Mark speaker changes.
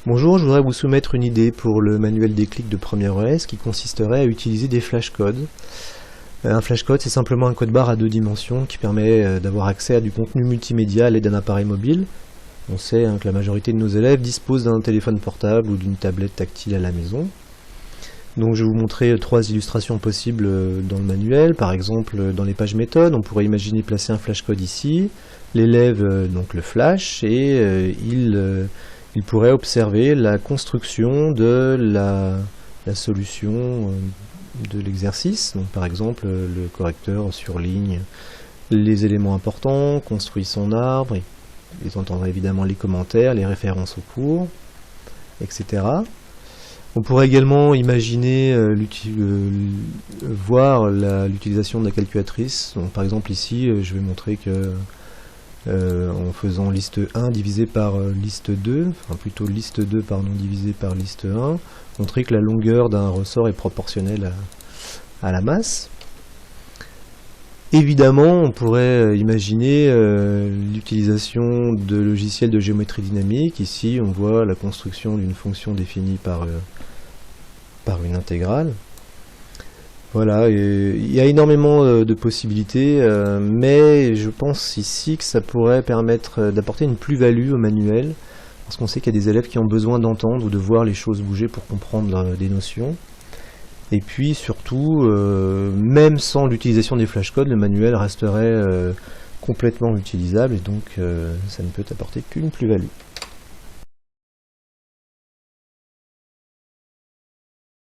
Speaker 1: Bonjour, je voudrais vous soumettre une idée pour le manuel Déclic de Première ES qui consisterait à utiliser des flashcodes. Un flashcode, c'est simplement un code barre à 2 dimensions qui permet d'avoir accès à du contenu multimédia à l'aide d'un appareil mobile. On sait que la majorité de nos élèves disposent d'un téléphone portable ou d'une tablette tactile à la maison. Donc je vais vous montrer 3 illustrations possibles dans le manuel. Par exemple, dans les pages méthodes, on pourrait imaginer placer un flashcode ici, l'élève donc le flash, et il pourrait observer la construction de la solution de l'exercice. Donc par exemple, le correcteur surligne les éléments importants, construit son arbre, il entendra évidemment les commentaires, les références au cours, etc. On pourrait également imaginer voir l'utilisation de la calculatrice. Donc, par exemple ici, je vais montrer que en faisant liste 1 divisé par liste 2, enfin plutôt liste 2 pardon, divisé par liste 1, montrer que la longueur d'un ressort est proportionnelle à la masse. Évidemment, on pourrait imaginer l'utilisation de logiciels de géométrie dynamique. Ici, on voit la construction d'une fonction définie par une intégrale. Voilà, il y a énormément de possibilités, mais je pense ici que ça pourrait permettre d'apporter une plus-value au manuel, parce qu'on sait qu'il y a des élèves qui ont besoin d'entendre ou de voir les choses bouger pour comprendre des notions. Et puis surtout, même sans l'utilisation des flashcodes, le manuel resterait complètement utilisable, et donc ça ne peut apporter qu'une plus-value.